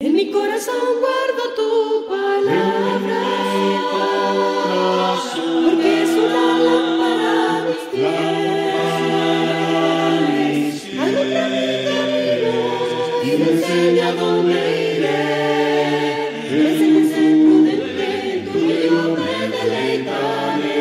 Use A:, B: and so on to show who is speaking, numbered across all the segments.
A: En mi corazón guardo tu palabra, porque es una lámpara a mis pies, alumbra mi camino y me enseña dónde iré. Enséñame prudente, en tu libro me deleitaré,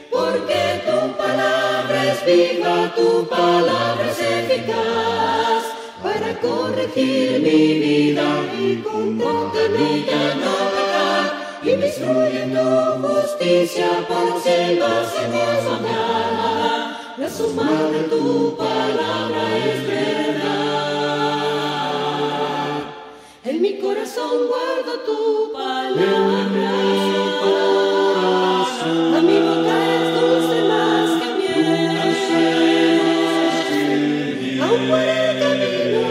A: porque tu palabra es viva, tu palabra es eficaz, para corregir mi vida y contra mí ya no pecar, y me instruye en tu justicia por sendas en mañana. La suma de tu palabra es verdad. En mi corazón guardo tu palabra, a mi boca es dulce más que miel, aún por el camino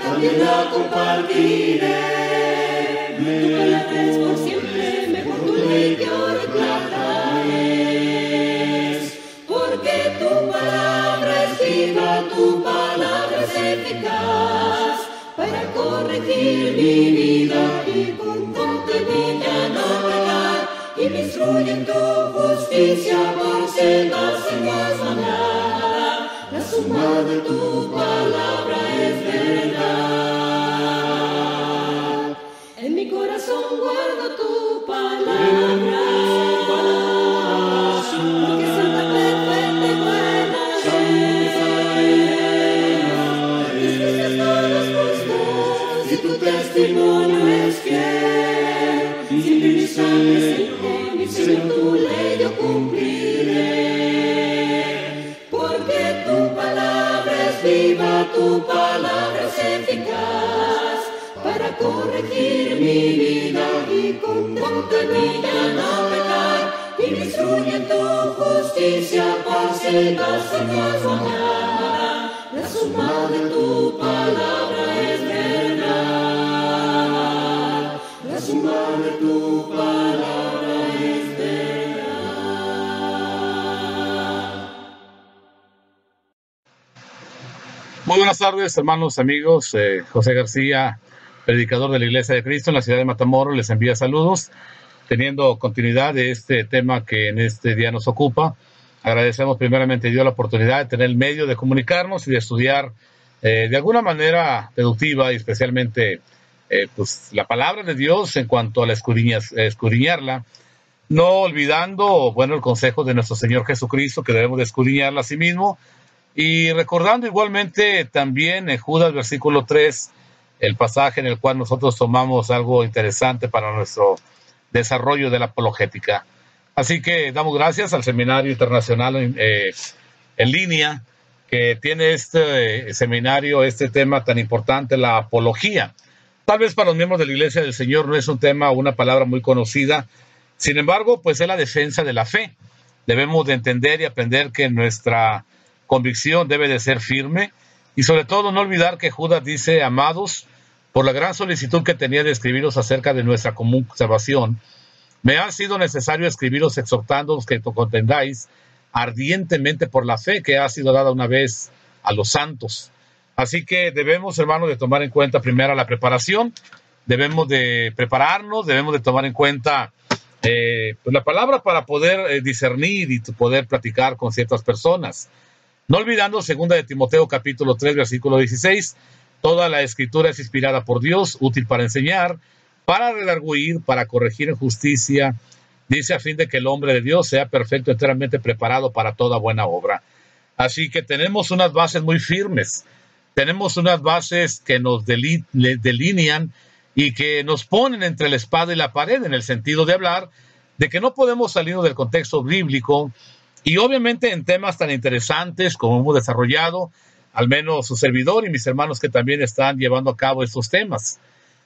A: también la compartiré. Tu palabra es por siempre, mejor tu ley que oro y plata es, porque tu palabra es viva, tu palabra es eficaz, para corregir mi vida y contra mí ya no pecar, y me instruye en tu justicia por sendas en mañana. La suma de tu palabra es verdad. En mi corazón guardo tu palabra, porque es santa, perfecta y buena es. Tus juicios todos justos y tu testimonio es fiel. Siempre mi sangre, Señor, mi Señor, tu ley yo cumpliré, porque tu palabra es viva, tu palabra es eficaz, para corregir mi vida y contra mí ya no pecar, y me instruye en tu justicia por sendas en mañana. La suma de tu palabra es verdad. La suma de tu palabra es verdad.
B: Muy buenas tardes, hermanos, amigos. José García, predicador de la Iglesia de Cristo en la ciudad de Matamoros, les envía saludos, teniendo continuidad de este tema que en este día nos ocupa. Agradecemos primeramente a Dios la oportunidad de tener el medio de comunicarnos y de estudiar de alguna manera deductiva y especialmente pues, la palabra de Dios en cuanto a la escudriñarla, no olvidando, bueno, el consejo de nuestro Señor Jesucristo, que debemos de escudriñarla a sí mismo, y recordando igualmente también en Judas versículo 3, el pasaje en el cual nosotros tomamos algo interesante para nuestro desarrollo de la apologética. Así que damos gracias al Seminario Internacional en línea, que tiene este seminario, este tema tan importante, la apología. Tal vez para los miembros de la Iglesia del Señor no es un tema o una palabra muy conocida, sin embargo, pues es la defensa de la fe. Debemos de entender y aprender que nuestra convicción debe de ser firme, y sobre todo no olvidar que Judas dice: amados, por la gran solicitud que tenía de escribiros acerca de nuestra común salvación, me ha sido necesario escribiros exhortándoos que contendáis ardientemente por la fe que ha sido dada una vez a los santos. Así que debemos, hermanos, de tomar en cuenta primero la preparación, debemos de prepararnos, debemos de tomar en cuenta pues la palabra para poder discernir y poder platicar con ciertas personas. No olvidando 2 de Timoteo capítulo 3 versículo 16, toda la escritura es inspirada por Dios, útil para enseñar, para redarguir, para corregir en justicia, dice, a fin de que el hombre de Dios sea perfecto, enteramente preparado para toda buena obra. Así que tenemos unas bases muy firmes, tenemos unas bases que nos delinean y que nos ponen entre la espada y la pared, en el sentido de hablar de que no podemos salirnos del contexto bíblico, y obviamente en temas tan interesantes como hemos desarrollado, al menos su servidor y mis hermanos que también están llevando a cabo estos temas.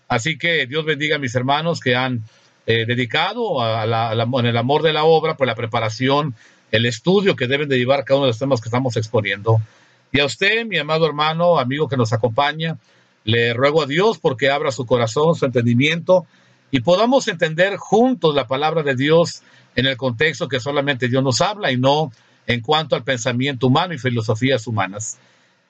B: Así que Dios bendiga a mis hermanos que han dedicado en el amor de la obra, por la preparación, el estudio que deben de llevar cada uno de los temas que estamos exponiendo. Y a usted, mi amado hermano, amigo que nos acompaña, le ruego a Dios porque abra su corazón, su entendimiento, y podamos entender juntos la palabra de Dios en el contexto que solamente Dios nos habla y no en cuanto al pensamiento humano y filosofías humanas.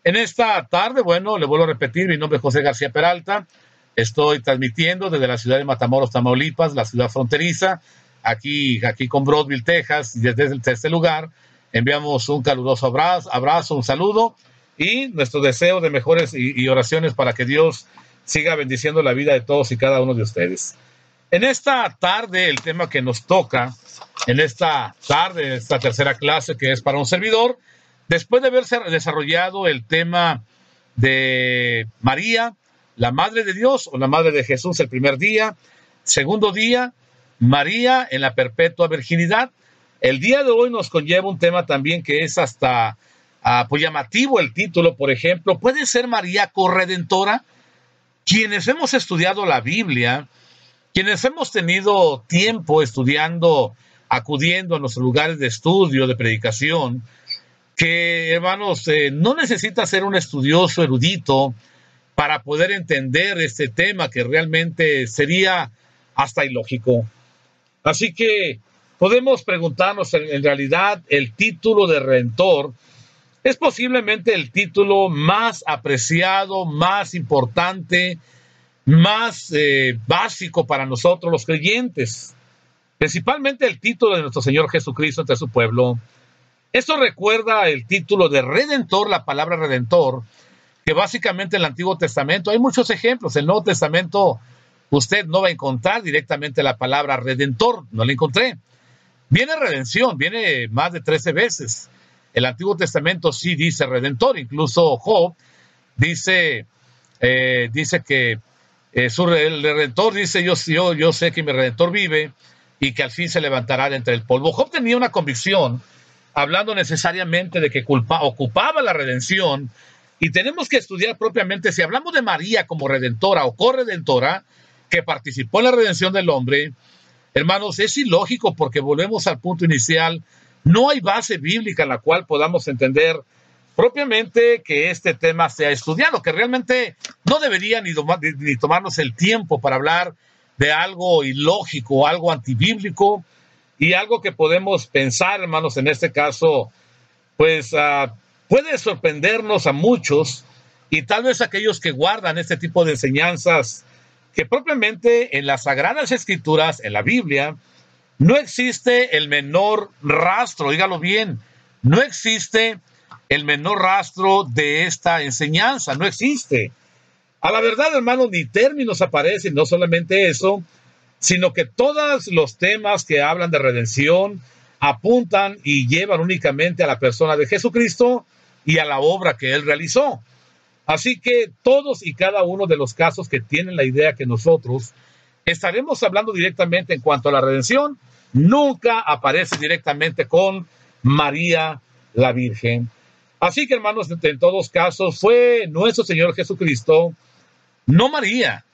B: En esta tarde, bueno, le vuelvo a repetir, mi nombre es José García Peralta. Estoy transmitiendo desde la ciudad de Matamoros, Tamaulipas, la ciudad fronteriza, aquí con Broadville, Texas, y desde este lugar enviamos un caluroso abrazo, un saludo y nuestro deseo de mejores y oraciones para que Dios siga bendiciendo la vida de todos y cada uno de ustedes. En esta tarde, el tema que nos toca, en esta tarde, esta tercera clase que es para un servidor, después de haberse desarrollado el tema de María, la Madre de Dios o la Madre de Jesús el primer día, segundo día, María en la perpetua virginidad. El día de hoy nos conlleva un tema también que es hasta pues llamativo el título, por ejemplo, ¿puede ser María corredentora? Quienes hemos estudiado la Biblia, quienes hemos tenido tiempo estudiando, acudiendo a nuestros lugares de estudio, de predicación, que, hermanos, no necesita ser un estudioso erudito para poder entender este tema que realmente sería hasta ilógico. Así que podemos preguntarnos, en realidad, el título de Redentor es posiblemente el título más apreciado, más importante, más básico para nosotros los creyentes. Principalmente el título de nuestro Señor Jesucristo entre su pueblo. Esto recuerda el título de Redentor, la palabra Redentor, que básicamente en el Antiguo Testamento hay muchos ejemplos. En el Nuevo Testamento usted no va a encontrar directamente la palabra Redentor, no la encontré. Viene redención, viene más de 13 veces. El Antiguo Testamento sí dice Redentor, incluso Job dice que el Redentor dice, yo sé que mi Redentor vive y que al fin se levantará de entre el polvo. Job tenía una convicción, hablando necesariamente de que ocupaba la redención, y tenemos que estudiar propiamente, si hablamos de María como redentora o corredentora, que participó en la redención del hombre, hermanos, es ilógico porque volvemos al punto inicial, no hay base bíblica en la cual podamos entender propiamente que este tema sea estudiado, que realmente no debería ni tomarnos el tiempo para hablar de algo ilógico, algo antibíblico y algo que podemos pensar, hermanos, en este caso, pues puede sorprendernos a muchos y tal vez aquellos que guardan este tipo de enseñanzas que propiamente en las Sagradas Escrituras, en la Biblia, no existe el menor rastro, dígalo bien, no existe el menor rastro de esta enseñanza, no existe. A la verdad, hermanos, ni términos aparecen, no solamente eso, sino que todos los temas que hablan de redención apuntan y llevan únicamente a la persona de Jesucristo y a la obra que Él realizó. Así que todos y cada uno de los casos que tienen la idea que nosotros estaremos hablando directamente en cuanto a la redención, nunca aparece directamente con María la Virgen. Así que, hermanos, en todos casos fue nuestro Señor Jesucristo, no María,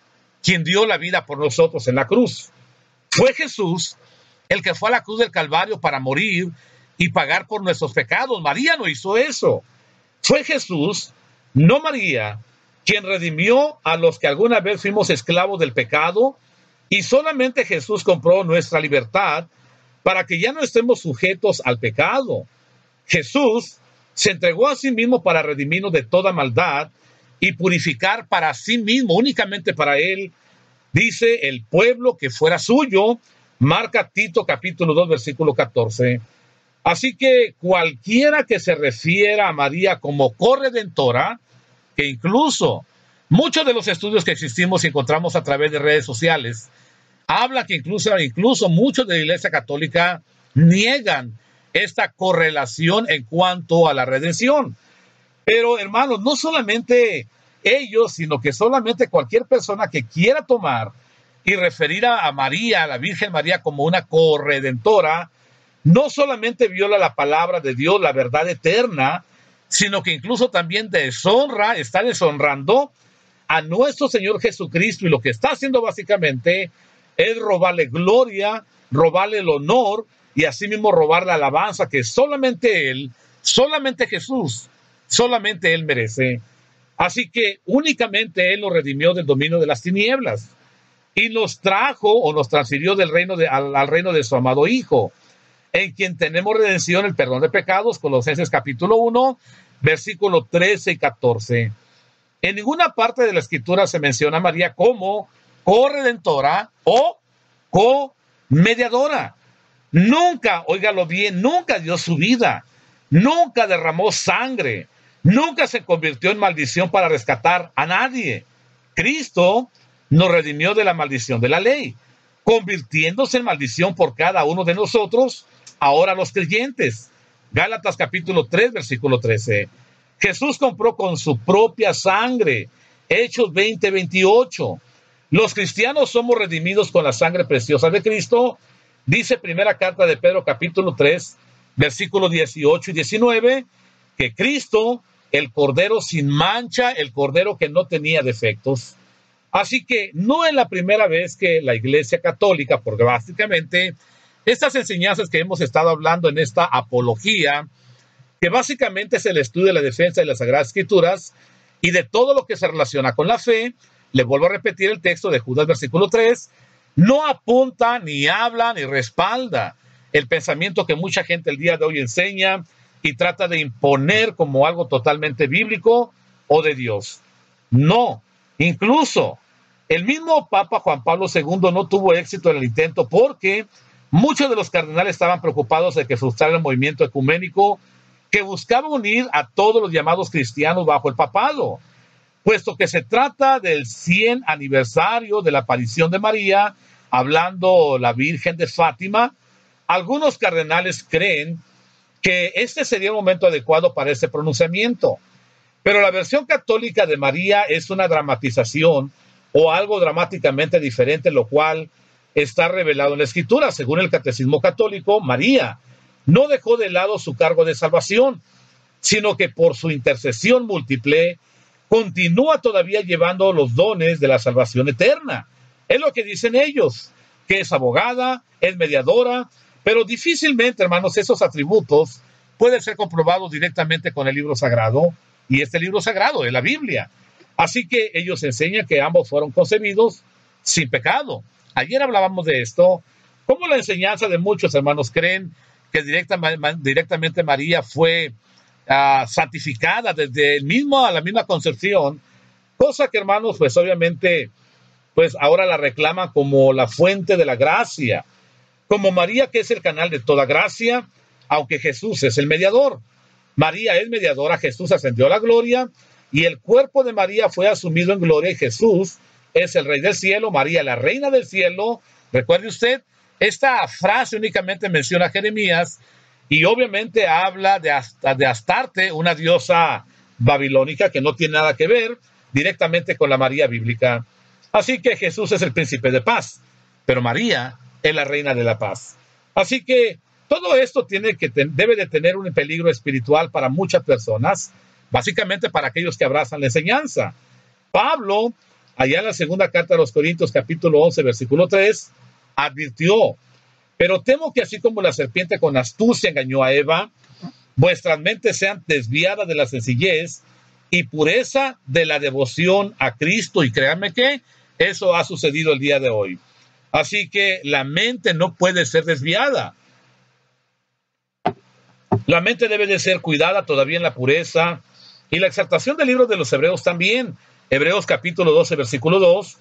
B: quien dio la vida por nosotros en la cruz. Fue Jesús el que fue a la cruz del Calvario para morir y pagar por nuestros pecados. María no hizo eso. Fue Jesús, no María, quien redimió a los que alguna vez fuimos esclavos del pecado, y solamente Jesús compró nuestra libertad para que ya no estemos sujetos al pecado. Jesús se entregó a sí mismo para redimirnos de toda maldad y purificar para sí mismo, únicamente para Él, dice, el pueblo que fuera suyo. Marca Tito capítulo 2 versículo 14. Así que cualquiera que se refiera a María como corredentora, que incluso muchos de los estudios que existimos y encontramos a través de redes sociales, habla que incluso muchos de la Iglesia Católica niegan esta correlación en cuanto a la redención. Pero, hermanos, no solamente ellos, sino que solamente cualquier persona que quiera tomar y referir a María, a la Virgen María, como una corredentora, no solamente viola la palabra de Dios, la verdad eterna, sino que incluso también está deshonrando a nuestro Señor Jesucristo, y lo que está haciendo básicamente es robarle gloria, robarle el honor y asimismo robar la alabanza que solamente Él, solamente Jesús, solamente Él merece. Así que únicamente Él nos redimió del dominio de las tinieblas y nos trajo o nos transfirió del reino al reino de su amado Hijo, en quien tenemos redención, el perdón de pecados, Colosenses capítulo 1, versículos 13 y 14. En ninguna parte de la Escritura se menciona a María como corredentora o co-mediadora. Nunca, óigalo bien, nunca dio su vida, nunca derramó sangre, nunca se convirtió en maldición para rescatar a nadie. Cristo nos redimió de la maldición de la ley, convirtiéndose en maldición por cada uno de nosotros, ahora los creyentes. Gálatas capítulo 3, versículo 13. Jesús compró con su propia sangre. Hechos 20, 28. Los cristianos somos redimidos con la sangre preciosa de Cristo. Dice primera carta de Pedro capítulo 3, versículos 18 y 19, que Cristo, el Cordero sin mancha, el Cordero que no tenía defectos. Así que no es la primera vez que la Iglesia Católica, porque básicamente estas enseñanzas que hemos estado hablando en esta apología, que básicamente es el estudio de la defensa de las Sagradas Escrituras y de todo lo que se relaciona con la fe, le vuelvo a repetir el texto de Judas versículo 3, no apunta, ni habla, ni respalda el pensamiento que mucha gente el día de hoy enseña y trata de imponer como algo totalmente bíblico o de Dios. No, incluso el mismo Papa Juan Pablo II no tuvo éxito en el intento porque muchos de los cardenales estaban preocupados de que frustrara el movimiento ecuménico que buscaba unir a todos los llamados cristianos bajo el papado, puesto que se trata del 100 aniversario de la aparición de María, hablando la Virgen de Fátima. Algunos cardenales creen que este sería el momento adecuado para ese pronunciamiento, pero la versión católica de María es una dramatización o algo dramáticamente diferente, lo cual está revelado en la Escritura. Según el Catecismo Católico, María no dejó de lado su cargo de salvación, sino que por su intercesión múltiple continúa todavía llevando los dones de la salvación eterna. Es lo que dicen ellos, que es abogada, es mediadora, pero difícilmente, hermanos, esos atributos pueden ser comprobados directamente con el libro sagrado, y este libro sagrado es la Biblia. Así que ellos enseñan que ambos fueron concebidos sin pecado. Ayer hablábamos de esto, cómo la enseñanza de muchos hermanos creen que directamente María fue santificada desde la misma concepción, cosa que, hermanos, pues obviamente, pues ahora la reclaman como la fuente de la gracia, como María, que es el canal de toda gracia, aunque Jesús es el mediador. María es mediadora, Jesús ascendió a la gloria, y el cuerpo de María fue asumido en gloria, y Jesús es el Rey del cielo, María la Reina del cielo. Recuerde usted, esta frase únicamente menciona a Jeremías, y obviamente habla de Astarte, una diosa babilónica que no tiene nada que ver directamente con la María bíblica. Así que Jesús es el príncipe de paz, pero María es la reina de la paz. Así que todo esto debe de tener un peligro espiritual para muchas personas, básicamente para aquellos que abrazan la enseñanza. Pablo, allá en la segunda carta a los Corintios, capítulo 11, versículo 3, advirtió: pero temo que así como la serpiente con astucia engañó a Eva, vuestras mentes sean desviadas de la sencillez y pureza de la devoción a Cristo. Y créanme que eso ha sucedido el día de hoy. Así que la mente no puede ser desviada. La mente debe de ser cuidada todavía en la pureza. Y la exaltación del libro de los Hebreos también. Hebreos capítulo 12, versículo 2,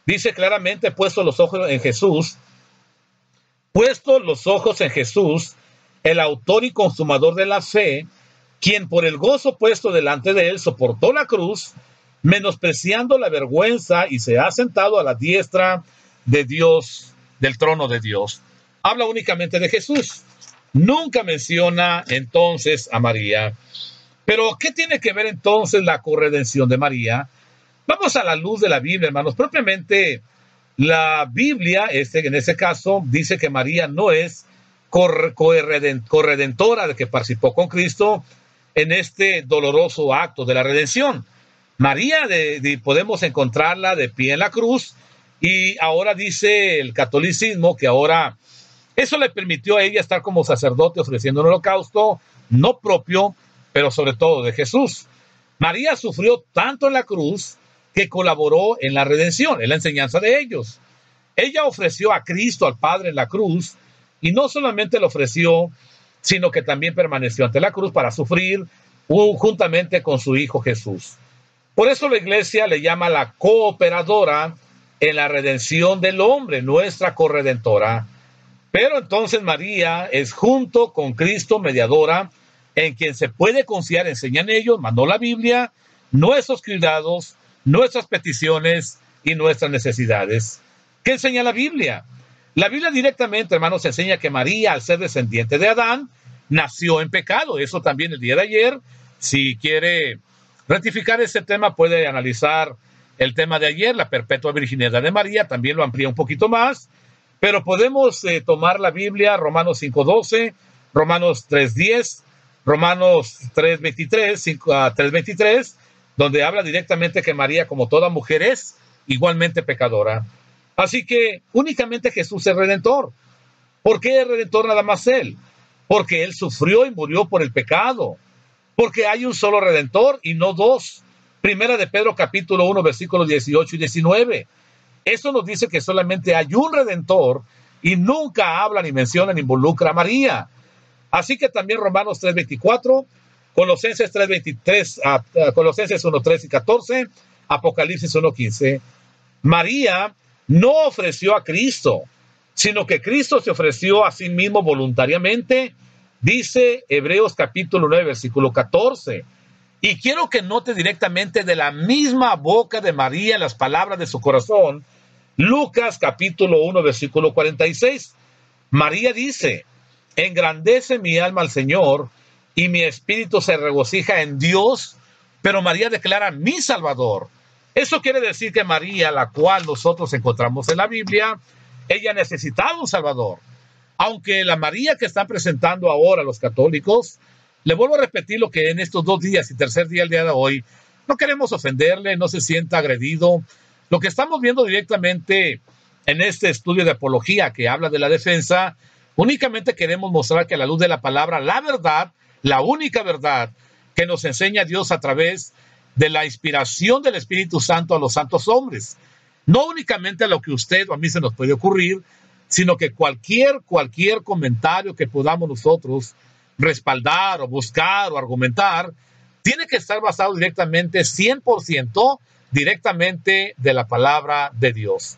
B: dice claramente: puesto los ojos en Jesús, el autor y consumador de la fe, quien por el gozo puesto delante de él soportó la cruz, menospreciando la vergüenza, y se ha sentado a la diestra de Dios, del trono de Dios. Habla únicamente de Jesús. Nunca menciona entonces a María. Pero ¿qué tiene que ver entonces la corredención de María? Vamos a la luz de la Biblia, hermanos. Propiamente, la Biblia, en ese caso, dice que María no es corredentora de que participó con Cristo en este doloroso acto de la redención. María podemos encontrarla de pie en la cruz, y ahora dice el catolicismo que ahora eso le permitió a ella estar como sacerdote ofreciendo un holocausto, no propio, pero sobre todo de Jesús. María sufrió tanto en la cruz que colaboró en la redención, en la enseñanza de ellos. Ella ofreció a Cristo, al Padre, en la cruz, y no solamente lo ofreció, sino que también permaneció ante la cruz para sufrir juntamente con su Hijo Jesús. Por eso la iglesia le llama la cooperadora en la redención del hombre, nuestra corredentora. Pero entonces María es junto con Cristo mediadora, en quien se puede confiar, enseñan ellos, mandó la Biblia, nuestros cuidados, nuestras peticiones y nuestras necesidades. ¿Qué enseña la Biblia? La Biblia directamente, hermanos, enseña que María, al ser descendiente de Adán, nació en pecado. Eso también el día de ayer, si quiere rectificar ese tema, puede analizar el tema de ayer, la perpetua virginidad de María, también lo amplía un poquito más, pero podemos tomar la Biblia, Romanos 5:12, Romanos 3:10, Romanos 3:23, donde habla directamente que María, como toda mujer, es igualmente pecadora. Así que únicamente Jesús es redentor. ¿Por qué es redentor nada más Él? Porque Él sufrió y murió por el pecado. Porque hay un solo redentor y no dos. Primera de Pedro capítulo 1, versículos 18 y 19. Eso nos dice que solamente hay un redentor y nunca habla ni menciona ni involucra a María. Así que también Romanos 3:24, Colosenses 3:23, Colosenses 1:13 y 14, Apocalipsis 1:15. María no ofreció a Cristo, sino que Cristo se ofreció a sí mismo voluntariamente, dice Hebreos capítulo 9, versículo 14. Y quiero que note directamente de la misma boca de María las palabras de su corazón, Lucas capítulo 1, versículo 46. María dice: engrandece mi alma al Señor, y mi espíritu se regocija en Dios, pero María declara mi Salvador. Eso quiere decir que María, la cual nosotros encontramos en la Biblia, ella necesitaba un Salvador. Aunque la María que están presentando ahora los católicos, le vuelvo a repetir lo que en estos 2 días y tercer día, el día de hoy, no queremos ofenderle, no se sienta agredido. Lo que estamos viendo directamente en este estudio de apología que habla de la defensa, únicamente queremos mostrar que a la luz de la palabra, la verdad, la única verdad que nos enseña Dios a través de la inspiración del Espíritu Santo a los santos hombres. No únicamente a lo que usted o a mí se nos puede ocurrir, sino que cualquier comentario que podamos nosotros respaldar o buscar o argumentar, tiene que estar basado directamente, 100% directamente de la palabra de Dios.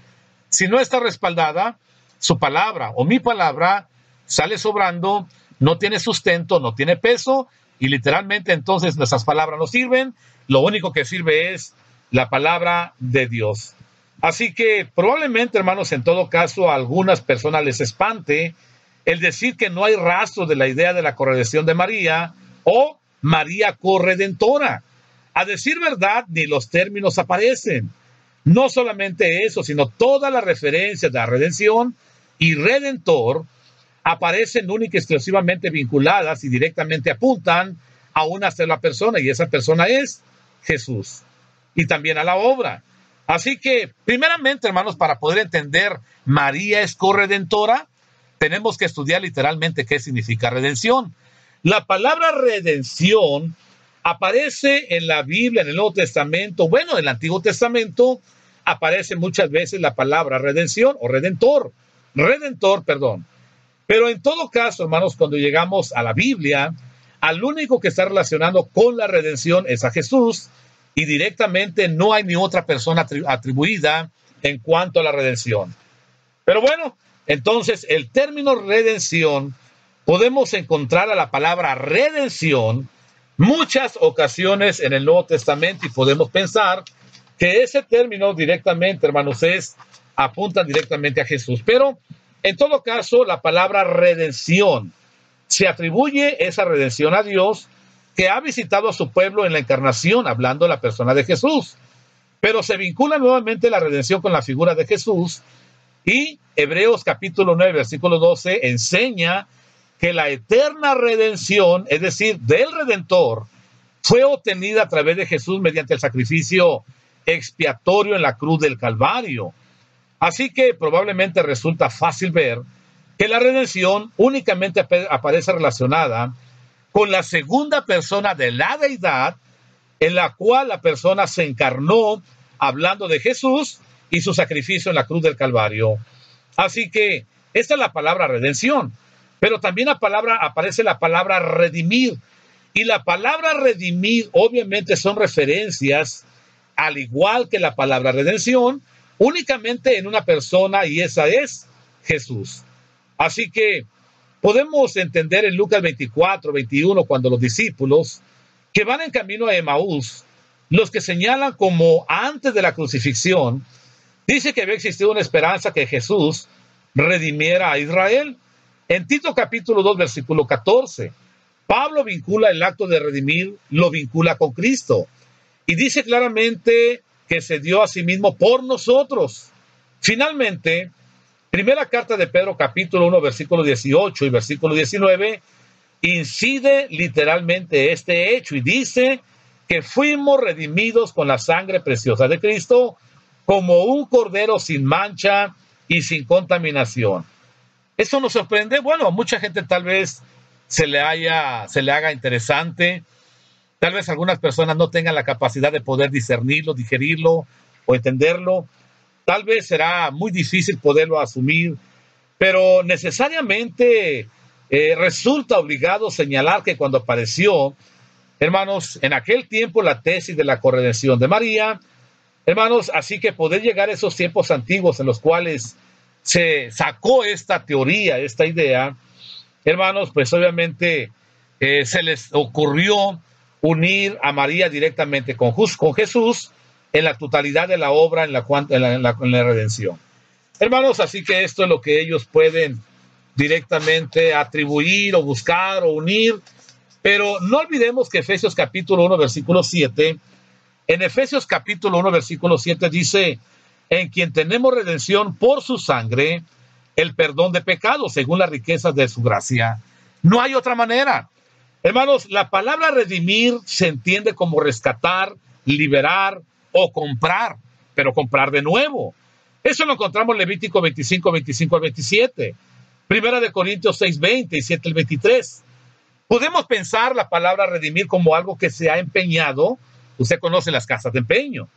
B: Si no está respaldada, su palabra o mi palabra sale sobrando, no tiene sustento, no tiene peso, y literalmente entonces nuestras palabras no sirven. Lo único que sirve es la palabra de Dios. Así que probablemente, hermanos, en todo caso a algunas personas les espante el decir que no hay rastro de la idea de la corredención de María o María corredentora. A decir verdad, ni los términos aparecen. No solamente eso, sino todas las referencias de la redención y redentor aparecen única y exclusivamente vinculadas y directamente apuntan a una sola persona, y esa persona es Jesús, y también a la obra. Así que, primeramente, hermanos, para poder entender María es corredentora, tenemos que estudiar literalmente qué significa redención. La palabra redención aparece en la Biblia, en el Nuevo Testamento, bueno, en el Antiguo Testamento aparece muchas veces la palabra redención o redentor, perdón. Pero en todo caso, hermanos, cuando llegamos a la Biblia, al único que está relacionando con la redención es a Jesús, y directamente no hay ni otra persona atribuida en cuanto a la redención. Pero bueno, entonces el término redención, podemos encontrar a la palabra redención muchas ocasiones en el Nuevo Testamento, y podemos pensar que ese término directamente, hermanos, apunta directamente a Jesús. Pero en todo caso, la palabra redención se atribuye esa redención a Dios, que ha visitado a su pueblo en la encarnación, hablando de la persona de Jesús. Pero se vincula nuevamente la redención con la figura de Jesús, y Hebreos capítulo 9, versículo 12, enseña que la eterna redención, es decir, del Redentor, fue obtenida a través de Jesús mediante el sacrificio expiatorio en la cruz del Calvario. Así que probablemente resulta fácil ver que la redención únicamente aparece relacionada con la segunda persona de la deidad, en la cual la persona se encarnó, hablando de Jesús y su sacrificio en la cruz del Calvario. Así que esta es la palabra redención, pero también aparece la palabra redimir, Y la palabra redimir obviamente son referencias, al igual que la palabra redención, únicamente en una persona, y esa es Jesús. Así que podemos entender en Lucas 24, 21, cuando los discípulos que van en camino a Emaús, los que señalan como antes de la crucifixión, dice que había existido una esperanza que Jesús redimiera a Israel. En Tito capítulo 2, versículo 14, Pablo vincula el acto de redimir, lo vincula con Cristo. Y dice claramente que se dio a sí mismo por nosotros. Finalmente, primera carta de Pedro capítulo 1, versículo 18 y versículo 19, incide literalmente este hecho y dice que fuimos redimidos con la sangre preciosa de Cristo como un cordero sin mancha y sin contaminación. Eso nos sorprende. Bueno, a mucha gente tal vez se le haga interesante. Tal vez algunas personas no tengan la capacidad de poder discernirlo, digerirlo o entenderlo. Tal vez será muy difícil poderlo asumir, pero necesariamente resulta obligado señalar que cuando apareció, hermanos, en aquel tiempo la tesis de la corredención de María, hermanos, así que poder llegar a esos tiempos antiguos en los cuales se sacó esta teoría, esta idea, hermanos, pues obviamente se les ocurrió unir a María directamente con Jesús en la totalidad de la obra en la redención. Hermanos, así que esto es lo que ellos pueden directamente atribuir o buscar o unir, pero no olvidemos que Efesios capítulo 1, versículo 7, en Efesios capítulo 1, versículo 7 dice, en quien tenemos redención por su sangre, el perdón de pecados, según las riquezas de su gracia. No hay otra manera. Hermanos, la palabra redimir se entiende como rescatar, liberar o comprar, pero comprar de nuevo. Eso lo encontramos en Levítico 25, 25 al 27, Primera de Corintios 6, 20 y 7 al 23. Podemos pensar la palabra redimir como algo que se ha empeñado, usted conoce las casas de empeño,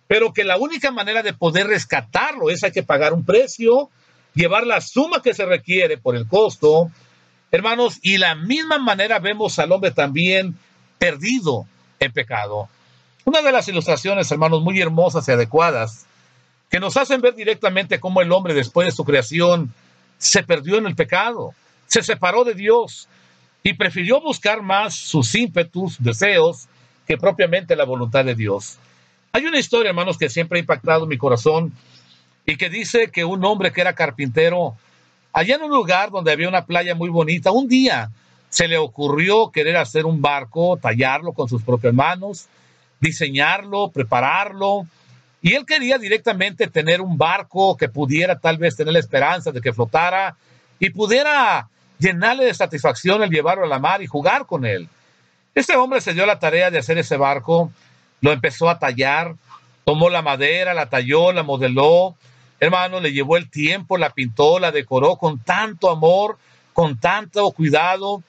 B: pero que la única manera de poder rescatarlo es hay que pagar un precio, llevar la suma que se requiere por el costo, hermanos, y la misma manera vemos al hombre también perdido en pecado. Una de las ilustraciones, hermanos, muy hermosas y adecuadas, que nos hacen ver directamente cómo el hombre después de su creación se perdió en el pecado, se separó de Dios y prefirió buscar más sus ímpetus, deseos, que propiamente la voluntad de Dios. Hay una historia, hermanos, que siempre ha impactado mi corazón y que dice que un hombre que era carpintero, allá en un lugar donde había una playa muy bonita, un día se le ocurrió querer hacer un barco, tallarlo con sus propias manos, diseñarlo, prepararlo, y él quería directamente tener un barco que pudiera tal vez tener la esperanza de que flotara y pudiera llenarle de satisfacción el llevarlo a la mar y jugar con él. Este hombre se dio la tarea de hacer ese barco, lo empezó a tallar, tomó la madera, la talló, la modeló, hermano, le llevó el tiempo, la pintó, la decoró con tanto amor, con tanto cuidado,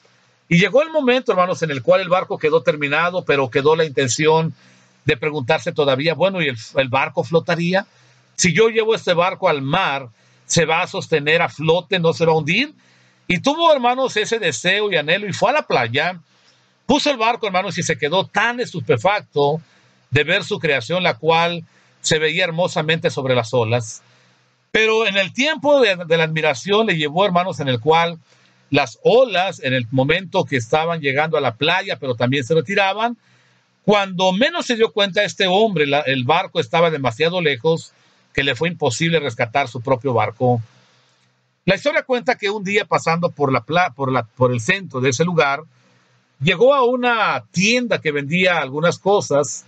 B: y llegó el momento, hermanos, en el cual el barco quedó terminado, pero quedó la intención de preguntarse todavía, bueno, ¿y el barco flotaría? Si yo llevo este barco al mar, ¿se va a sostener a flote, no se va a hundir? Y tuvo, hermanos, ese deseo y anhelo, y fue a la playa, puso el barco, hermanos, y se quedó tan estupefacto de ver su creación, la cual se veía hermosamente sobre las olas. Pero en el tiempo de la admiración le llevó, hermanos, en el cual las olas, en el momento que estaban llegando a la playa, pero también se retiraban, cuando menos se dio cuenta este hombre, el barco estaba demasiado lejos, que le fue imposible rescatar su propio barco. La historia cuenta que un día pasando por el centro de ese lugar, llegó a una tienda que vendía algunas cosas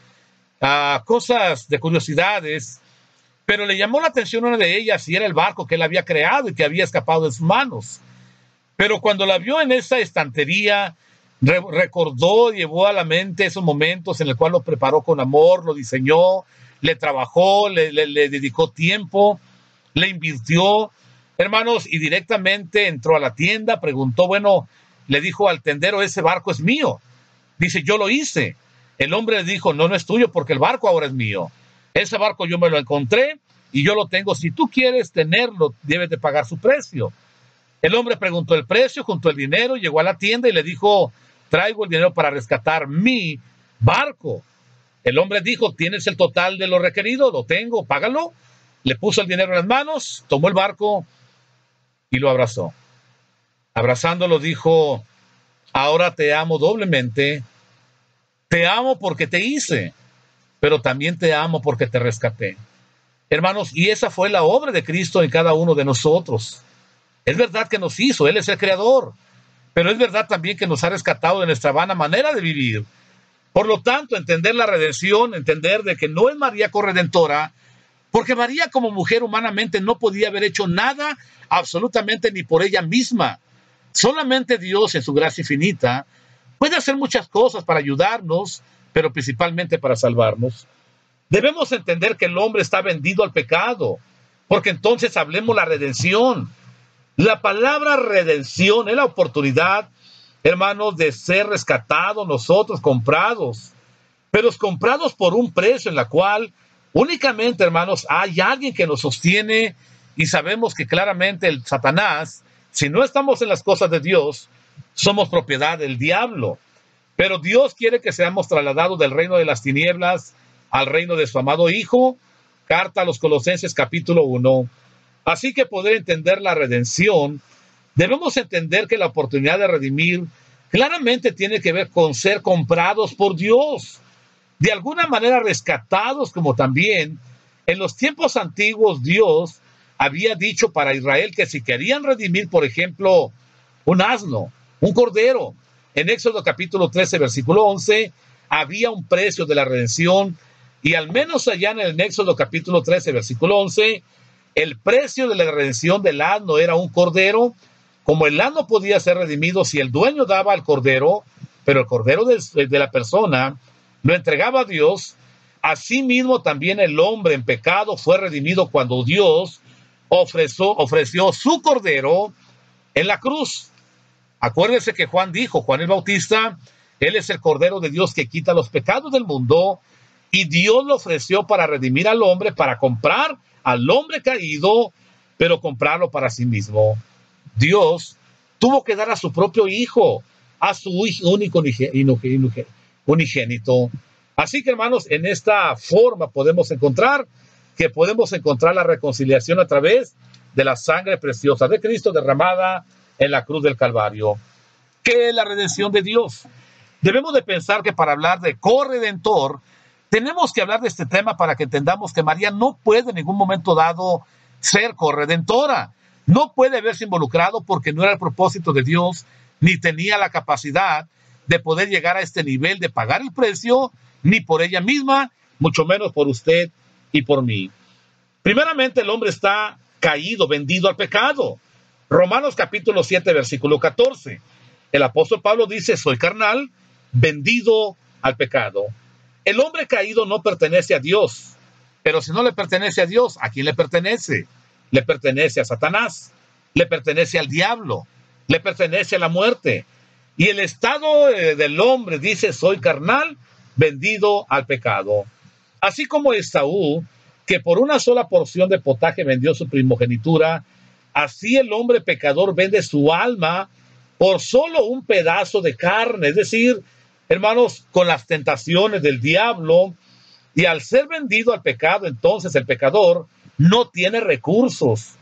B: de curiosidades, pero le llamó la atención una de ellas y era el barco que él había creado y que había escapado de sus manos. Pero cuando la vio en esa estantería, recordó, llevó a la mente esos momentos en el cual lo preparó con amor, lo diseñó, le trabajó, le dedicó tiempo, le invirtió, hermanos, y directamente entró a la tienda, preguntó, bueno, le dijo al tendero, ese barco es mío. Dice, yo lo hice. El hombre le dijo, no, no es tuyo porque el barco ahora es mío. Ese barco yo me lo encontré y yo lo tengo. Si tú quieres tenerlo, debes de pagar su precio. El hombre preguntó el precio, juntó el dinero, llegó a la tienda y le dijo, traigo el dinero para rescatar mi barco. El hombre dijo, ¿tienes el total de lo requerido? Lo tengo, págalo. Le puso el dinero en las manos, tomó el barco y lo abrazó. Abrazándolo dijo, ahora te amo doblemente. Te amo porque te hice, pero también te amo porque te rescaté. Hermanos, y esa fue la obra de Cristo en cada uno de nosotros. Es verdad que nos hizo, Él es el creador, pero es verdad también que nos ha rescatado de nuestra vana manera de vivir. Por lo tanto, entender la redención, entender de que no es María corredentora, porque María como mujer humanamente no podía haber hecho nada absolutamente ni por ella misma. Solamente Dios en su gracia infinita puede hacer muchas cosas para ayudarnos, pero principalmente para salvarnos. Debemos entender que el hombre está vendido al pecado, porque entonces hablemos la redención. La palabra redención es la oportunidad, hermanos, de ser rescatados nosotros, comprados, pero comprados por un precio en la cual únicamente, hermanos, hay alguien que nos sostiene y sabemos que claramente el Satanás, si no estamos en las cosas de Dios, somos propiedad del diablo. Pero Dios quiere que seamos trasladados del reino de las tinieblas al reino de su amado Hijo. Carta a los Colosenses capítulo 1. Así que poder entender la redención, debemos entender que la oportunidad de redimir claramente tiene que ver con ser comprados por Dios. De alguna manera rescatados, como también en los tiempos antiguos Dios había dicho para Israel que si querían redimir, por ejemplo, un asno, un cordero, en Éxodo capítulo 13, versículo 11, había un precio de la redención, y al menos allá en el Éxodo capítulo 13, versículo 11, el precio de la redención del asno era un cordero. Como el asno podía ser redimido si el dueño daba al cordero, pero el cordero de la persona lo entregaba a Dios, asimismo también el hombre en pecado fue redimido cuando Dios ofreció su cordero en la cruz. Acuérdense que Juan dijo, Juan el Bautista, Él es el Cordero de Dios que quita los pecados del mundo, y Dios lo ofreció para redimir al hombre, para comprar al hombre caído, pero comprarlo para sí mismo. Dios tuvo que dar a su propio Hijo, a su único unigénito. Así que, hermanos, en esta forma podemos encontrar la reconciliación a través de la sangre preciosa de Cristo derramada en la cruz del Calvario. ¿Qué es la redención de Dios? Debemos de pensar que para hablar de corredentor, tenemos que hablar de este tema para que entendamos que María no puede en ningún momento dado ser corredentora. No puede haberse involucrado porque no era el propósito de Dios, ni tenía la capacidad de poder llegar a este nivel de pagar el precio, ni por ella misma, mucho menos por usted y por mí. Primeramente, el hombre está caído, vendido al pecado. Romanos capítulo 7, versículo 14. El apóstol Pablo dice, soy carnal, vendido al pecado. El hombre caído no pertenece a Dios, pero si no le pertenece a Dios, ¿a quién le pertenece? Le pertenece a Satanás, le pertenece al diablo, le pertenece a la muerte. Y el estado del hombre dice, soy carnal, vendido al pecado. Así como Esaú, que por una sola porción de potaje vendió su primogenitura, así el hombre pecador vende su alma por solo un pedazo de carne, es decir, hermanos, con las tentaciones del diablo, y al ser vendido al pecado, entonces el pecador no tiene recursos,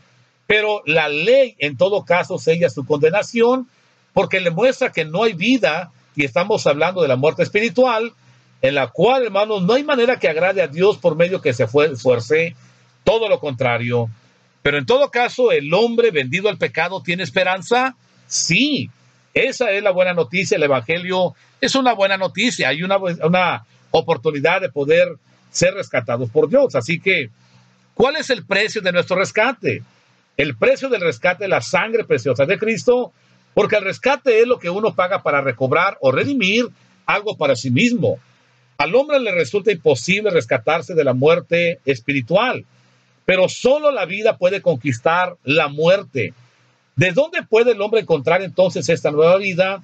B: pero la ley en todo caso sella su condenación, porque le muestra que no hay vida, y estamos hablando de la muerte espiritual, en la cual, hermanos, no hay manera que agrade a Dios por medio que se esfuerce, todo lo contrario. Pero en todo caso, el hombre vendido al pecado tiene esperanza. Sí, esa es la buena noticia. El evangelio es una buena noticia. Hay una oportunidad de poder ser rescatados por Dios. Así que, ¿cuál es el precio de nuestro rescate? El precio del rescate es la sangre preciosa de Cristo, porque el rescate es lo que uno paga para recobrar o redimir algo para sí mismo. Al hombre le resulta imposible rescatarse de la muerte espiritual, pero solo la vida puede conquistar la muerte. ¿De dónde puede el hombre encontrar entonces esta nueva vida?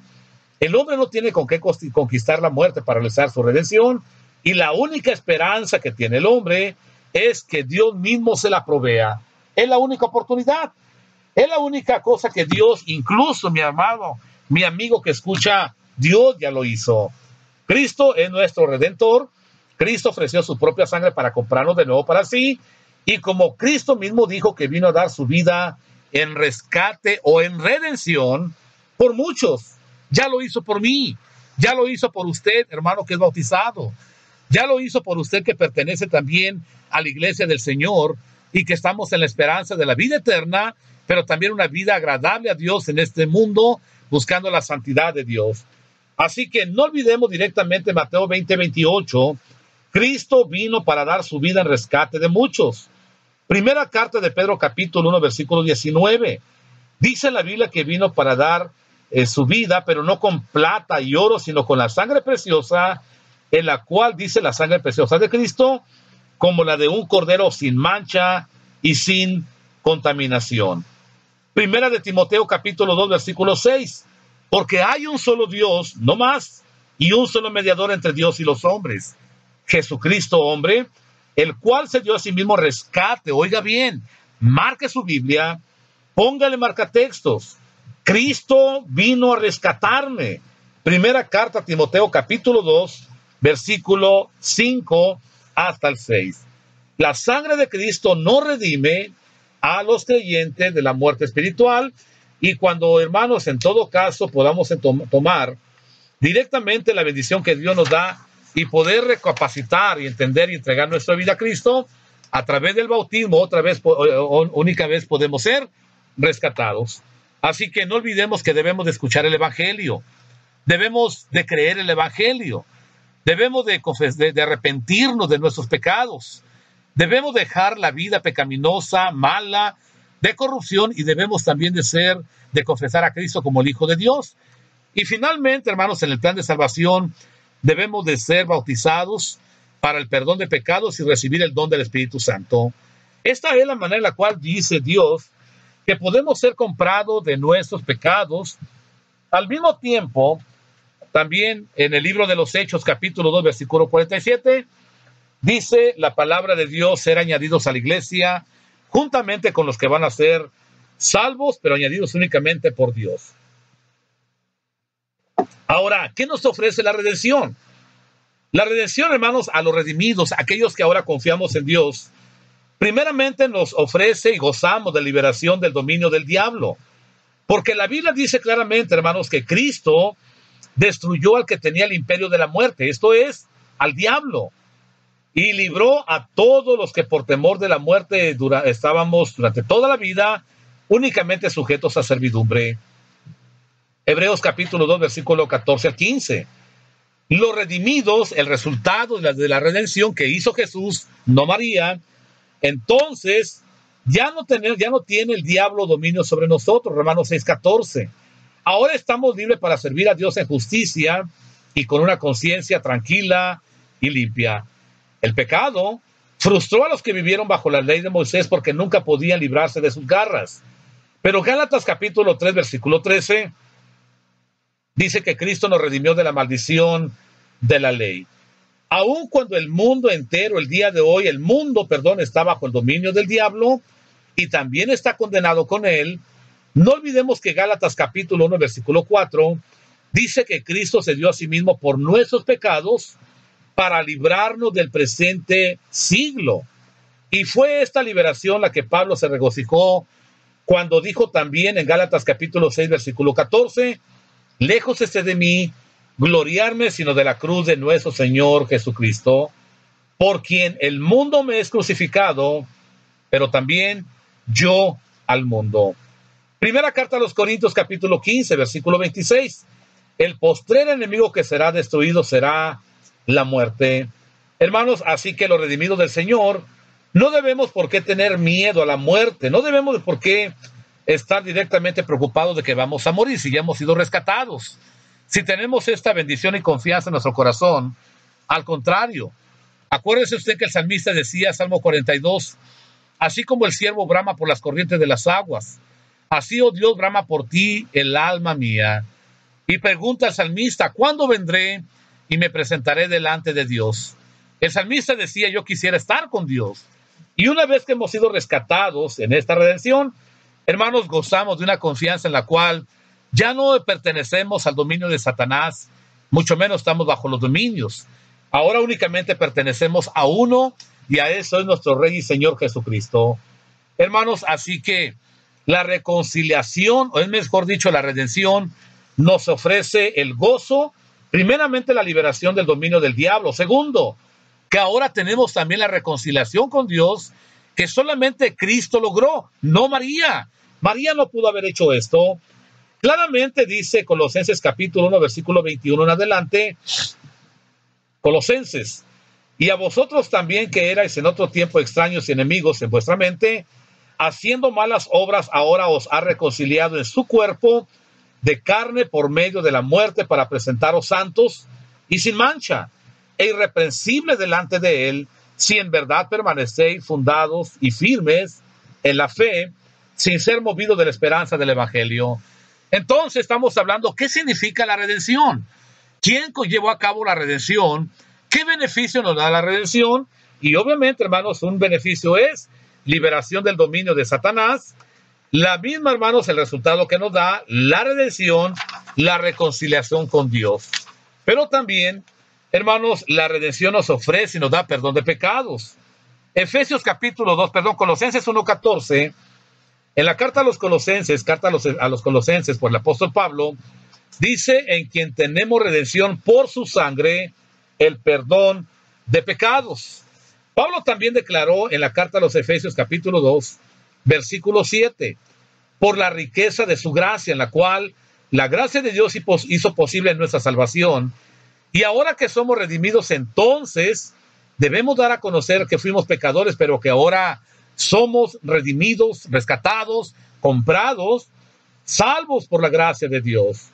B: El hombre no tiene con qué conquistar la muerte para realizar su redención, y la única esperanza que tiene el hombre es que Dios mismo se la provea. Es la única oportunidad. Es la única cosa que Dios, incluso mi amado, mi amigo que escucha Dios ya lo hizo. Cristo es nuestro Redentor. Cristo ofreció su propia sangre para comprarnos de nuevo para sí. Y como Cristo mismo dijo que vino a dar su vida en rescate o en redención por muchos, ya lo hizo por mí, ya lo hizo por usted, hermano, que es bautizado, ya lo hizo por usted que pertenece también a la iglesia del Señor y que estamos en la esperanza de la vida eterna, pero también una vida agradable a Dios en este mundo, buscando la santidad de Dios. Así que no olvidemos directamente Mateo 20:28, Cristo vino para dar su vida en rescate de muchos. Primera carta de Pedro, capítulo 1, versículo 19. Dice la Biblia que vino para dar su vida, pero no con plata y oro, sino con la sangre preciosa, en la cual dice la sangre preciosa de Cristo, como la de un cordero sin mancha y sin contaminación. Primera de Timoteo, capítulo 2, versículo 6. Porque hay un solo Dios, no más, y un solo mediador entre Dios y los hombres, Jesucristo hombre, el cual se dio a sí mismo rescate. Oiga bien, marque su Biblia, póngale marcatextos. Cristo vino a rescatarme. Primera carta a Timoteo, capítulo 2, versículo 5 hasta el 6. La sangre de Cristo nos redime a los creyentes de la muerte espiritual. Y cuando, hermanos, en todo caso podamos tomar directamente la bendición que Dios nos da y poder recapacitar y entender y entregar nuestra vida a Cristo, a través del bautismo, única vez podemos ser rescatados. Así que no olvidemos que debemos de escuchar el Evangelio, debemos de creer el Evangelio, debemos de arrepentirnos de nuestros pecados, debemos dejar la vida pecaminosa, mala, de corrupción, y debemos también de confesar a Cristo como el Hijo de Dios. Y finalmente, hermanos, en el plan de salvación debemos de ser bautizados para el perdón de pecados y recibir el don del Espíritu Santo. Esta es la manera en la cual dice Dios que podemos ser comprados de nuestros pecados. Al mismo tiempo, también en el libro de los Hechos, capítulo 2, versículo 47, dice la palabra de Dios: ser añadidos a la iglesia juntamente con los que van a ser salvos, pero añadidos únicamente por Dios. Ahora, ¿qué nos ofrece la redención? La redención, hermanos, a los redimidos, aquellos que ahora confiamos en Dios, primeramente nos ofrece y gozamos de liberación del dominio del diablo. Porque la Biblia dice claramente, hermanos, que Cristo destruyó al que tenía el imperio de la muerte, esto es, al diablo, y libró a todos los que por temor de la muerte estábamos durante toda la vida únicamente sujetos a servidumbre. Hebreos capítulo 2, versículo 14 al 15. Los redimidos, el resultado de la redención que hizo Jesús, no María, entonces ya no tiene el diablo dominio sobre nosotros, Romanos 6:14. Ahora estamos libres para servir a Dios en justicia y con una conciencia tranquila y limpia. El pecado frustró a los que vivieron bajo la ley de Moisés porque nunca podían librarse de sus garras. Pero Gálatas capítulo 3, versículo 13, dice que Cristo nos redimió de la maldición de la ley. Aun cuando el mundo entero, el día de hoy, está bajo el dominio del diablo y también está condenado con él, no olvidemos que Gálatas capítulo 1, versículo 4, dice que Cristo se dio a sí mismo por nuestros pecados para librarnos del presente siglo. Y fue esta liberación la que Pablo se regocijó cuando dijo también en Gálatas capítulo 6, versículo 14, lejos esté de mí gloriarme sino de la cruz de nuestro Señor Jesucristo, por quien el mundo me es crucificado, pero también yo al mundo. Primera carta a los Corintios capítulo 15, versículo 26. El postrer enemigo que será destruido será la muerte. Hermanos, así que los redimidos del Señor no debemos por qué tener miedo a la muerte, no debemos por qué estar directamente preocupados de que vamos a morir si ya hemos sido rescatados. Si tenemos esta bendición y confianza en nuestro corazón, al contrario, acuérdese usted que el salmista decía, Salmo 42, así como el ciervo brama por las corrientes de las aguas, así, oh Dios, brama por ti el alma mía. Y pregunta al salmista, ¿cuándo vendré y me presentaré delante de Dios? El salmista decía, yo quisiera estar con Dios. Y una vez que hemos sido rescatados en esta redención, hermanos, gozamos de una confianza en la cual Ya no pertenecemos al dominio de Satanás, mucho menos estamos bajo los dominios. Ahora únicamente pertenecemos a uno, y a eso es nuestro Rey y Señor Jesucristo. Hermanos, así que la reconciliación, o es mejor dicho, la redención, nos ofrece el gozo, primeramente la liberación del dominio del diablo. Segundo, que ahora tenemos también la reconciliación con Dios, que solamente Cristo logró, no María. María no pudo haber hecho esto. Claramente dice Colosenses capítulo 1, versículo 21 en adelante, Colosenses, y a vosotros también que erais en otro tiempo extraños y enemigos en vuestra mente, haciendo malas obras, ahora os ha reconciliado en su cuerpo de carne por medio de la muerte para presentaros santos y sin mancha e irreprensibles delante de él, si en verdad permanecéis fundados y firmes en la fe, sin ser movidos de la esperanza del evangelio. Entonces estamos hablando, ¿qué significa la redención? ¿Quién llevó a cabo la redención? ¿Qué beneficio nos da la redención? Y obviamente, hermanos, un beneficio es liberación del dominio de Satanás. La misma, hermanos, el resultado que nos da la redención, la reconciliación con Dios. Pero también, hermanos, la redención nos ofrece y nos da perdón de pecados. Efesios capítulo 2, Colosenses 1:14, en la carta a los Colosenses, a los Colosenses por el apóstol Pablo, dice: en quien tenemos redención por su sangre, el perdón de pecados. Pablo también declaró en la carta a los Efesios capítulo 2, versículo 7, por la riqueza de su gracia, en la cual la gracia de Dios hizo posible nuestra salvación. Y ahora que somos redimidos, entonces debemos dar a conocer que fuimos pecadores, pero que ahora somos redimidos, rescatados, comprados, salvos por la gracia de Dios.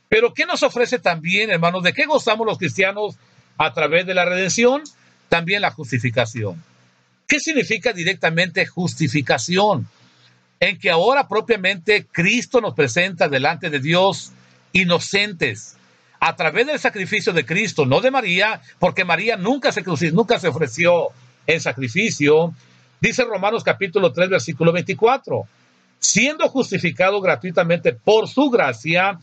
B: Pero ¿qué nos ofrece también, hermanos? ¿De qué gozamos los cristianos a través de la redención? También la justificación. ¿Qué significa directamente justificación? En que ahora propiamente Cristo nos presenta delante de Dios inocentes, a través del sacrificio de Cristo, no de María, porque María nunca se ofreció en sacrificio. Dice Romanos capítulo 3, versículo 24, siendo justificado gratuitamente por su gracia,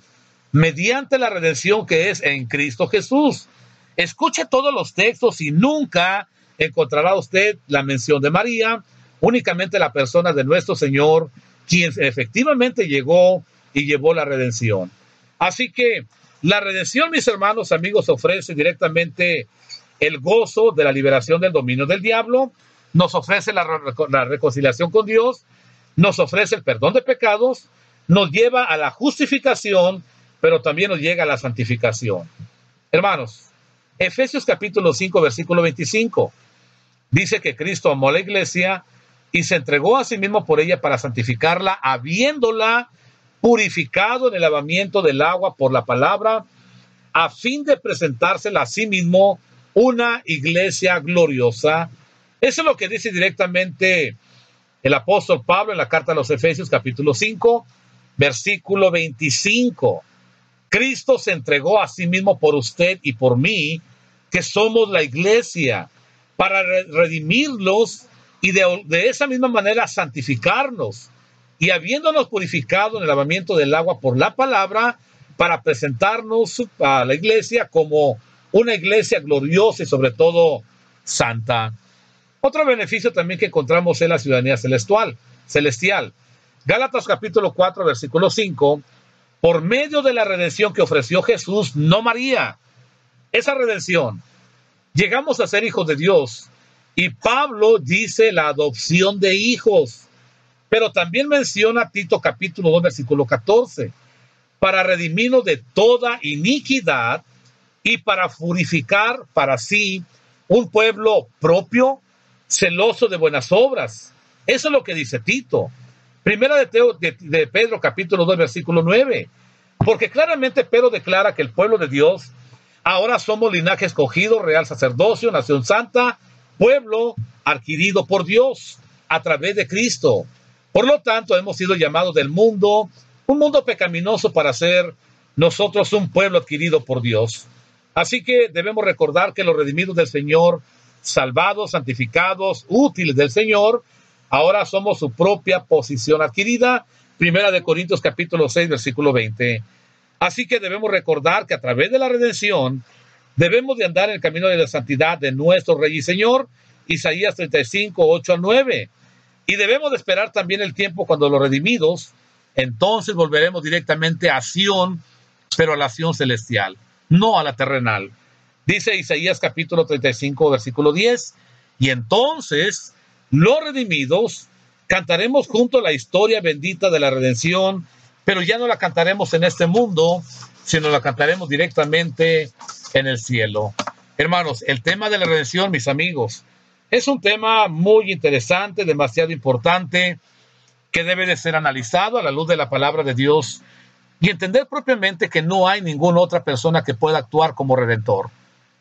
B: mediante la redención que es en Cristo Jesús. Escuche todos los textos y nunca encontrará usted la mención de María, únicamente la persona de nuestro Señor, quien efectivamente llegó y llevó la redención. Así que la redención, mis hermanos, amigos, ofrece directamente el gozo de la liberación del dominio del diablo, nos ofrece la reconciliación con Dios, nos ofrece el perdón de pecados, nos lleva a la justificación, pero también nos llega a la santificación. Hermanos, Efesios capítulo 5, versículo 25, dice que Cristo amó a la iglesia y se entregó a sí mismo por ella para santificarla, habiéndola purificado en el lavamiento del agua por la palabra, a fin de presentársela a sí mismo una iglesia gloriosa. Eso es lo que dice directamente el apóstol Pablo en la carta a los Efesios capítulo 5, versículo 25. Cristo se entregó a sí mismo por usted y por mí, que somos la iglesia, para redimirlos y de esa misma manera santificarnos. Y habiéndonos purificado en el lavamiento del agua por la palabra, para presentarnos a la iglesia como una iglesia gloriosa y sobre todo santa. Otro beneficio también que encontramos es la ciudadanía celestial. Gálatas capítulo 4, versículo 5, por medio de la redención que ofreció Jesús, no María. Esa redención, llegamos a ser hijos de Dios. Y Pablo dice la adopción de hijos. Pero también menciona Tito capítulo 2, versículo 14, para redimirnos de toda iniquidad y para purificar para sí un pueblo propio, celoso de buenas obras. Eso es lo que dice Tito. Primera de Pedro capítulo 2, versículo 9, porque claramente Pedro declara que el pueblo de Dios, ahora somos linaje escogido, real sacerdocio, nación santa, pueblo adquirido por Dios a través de Cristo. Por lo tanto, hemos sido llamados del mundo, un mundo pecaminoso, para ser nosotros un pueblo adquirido por Dios. Así que debemos recordar que los redimidos del Señor, salvados, santificados, útiles del Señor, ahora somos su propia posición adquirida, Primera de Corintios capítulo 6, versículo 20. Así que debemos recordar que a través de la redención debemos de andar en el camino de la santidad de nuestro Rey y Señor, Isaías 35, 8 al 9. Y debemos de esperar también el tiempo cuando los redimidos, entonces volveremos directamente a Sión, pero a la Sión celestial, no a la terrenal. Dice Isaías capítulo 35, versículo 10, y entonces los redimidos cantaremos juntos la historia bendita de la redención, pero ya no la cantaremos en este mundo, sino la cantaremos directamente en el cielo. Hermanos, el tema de la redención, mis amigos, es un tema muy interesante, demasiado importante, que debe de ser analizado a la luz de la palabra de Dios y entender propiamente que no hay ninguna otra persona que pueda actuar como redentor.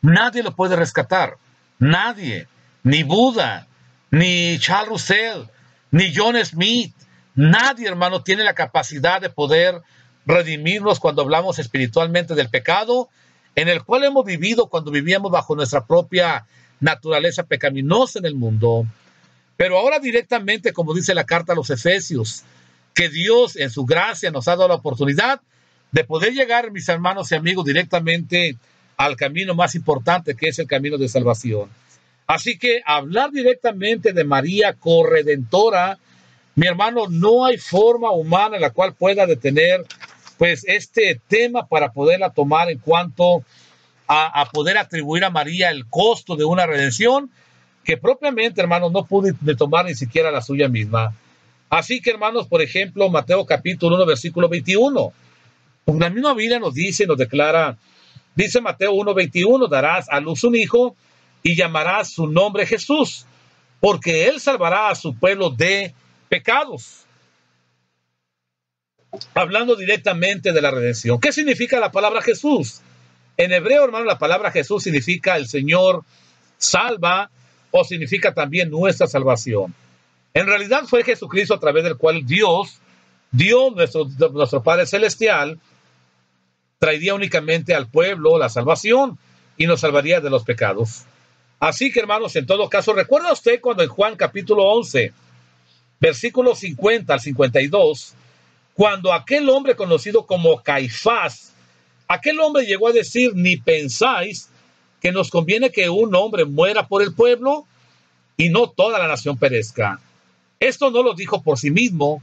B: Nadie lo puede rescatar. Nadie. Ni Buda, ni Charles Russell, ni John Smith. Nadie, hermano, tiene la capacidad de poder redimirnos cuando hablamos espiritualmente del pecado en el cual hemos vivido cuando vivíamos bajo nuestra propia naturaleza pecaminosa en el mundo. Pero ahora directamente, como dice la carta a los Efesios, que Dios en su gracia nos ha dado la oportunidad de poder llegar, mis hermanos y amigos, directamente al camino más importante, que es el camino de salvación. Así que hablar directamente de María corredentora, mi hermano, no hay forma humana en la cual pueda detener pues este tema para poderla tomar en cuanto a poder atribuir a María el costo de una redención que propiamente, hermanos, no pude tomar ni siquiera la suya misma. Así que, hermanos, por ejemplo, Mateo capítulo 1, versículo 21. Pues la misma Biblia nos dice, nos declara, dice Mateo 1, 21, darás a luz un hijo y llamarás su nombre Jesús, porque él salvará a su pueblo de pecados. Hablando directamente de la redención. ¿Qué significa la palabra Jesús? En hebreo, hermano, la palabra Jesús significa el Señor salva o significa también nuestra salvación. En realidad fue Jesucristo a través del cual Dios, nuestro Padre Celestial, traería únicamente al pueblo la salvación y nos salvaría de los pecados. Así que, hermanos, en todo caso, ¿recuerda usted cuando en Juan capítulo 11, versículos 50 al 52, cuando aquel hombre conocido como Caifás, aquel hombre llegó a decir, ni pensáis que nos conviene que un hombre muera por el pueblo y no toda la nación perezca? Esto no lo dijo por sí mismo,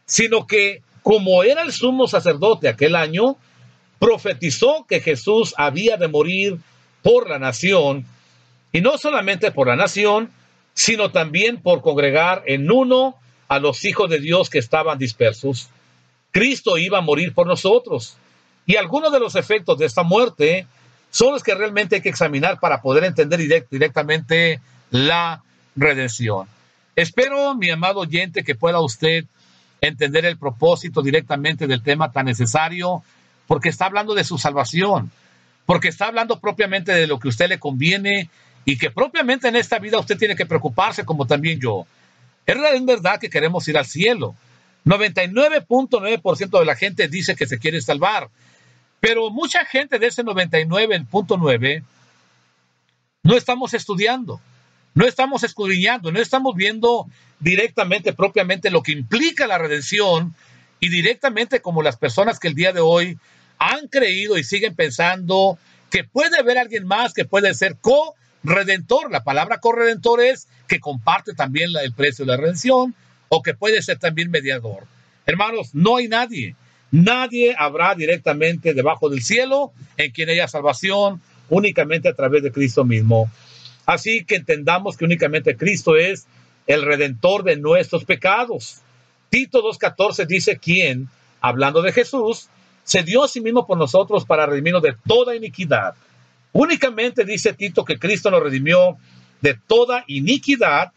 B: sino que como era el sumo sacerdote aquel año, profetizó que Jesús había de morir por la nación, y no solamente por la nación, sino también por congregar en uno a los hijos de Dios que estaban dispersos. Cristo iba a morir por nosotros, y algunos de los efectos de esta muerte son los que realmente hay que examinar para poder entender directamente la redención. Espero, mi amado oyente, que pueda usted entender el propósito directamente del tema tan necesario, porque está hablando de su salvación, porque está hablando propiamente de lo que a usted le conviene y que propiamente en esta vida usted tiene que preocuparse, como también yo. Es verdad que queremos ir al cielo. 99.9% de la gente dice que se quiere salvar, pero mucha gente de ese 99.9 no estamos estudiando, no estamos escudriñando, no estamos viendo directamente, propiamente lo que implica la redención y directamente como las personas que el día de hoy han creído y siguen pensando que puede haber alguien más que puede ser co-redentor. La palabra co-redentor es que comparte también el precio de la redención o que puede ser también mediador. Hermanos, no hay nadie. Nadie habrá directamente debajo del cielo en quien haya salvación, únicamente a través de Cristo mismo. Así que entendamos que únicamente Cristo es el redentor de nuestros pecados. Tito 2:14 dice, ¿quién, hablando de Jesús, se dio a sí mismo por nosotros para redimirnos de toda iniquidad? Únicamente dice Tito que Cristo nos redimió de toda iniquidad,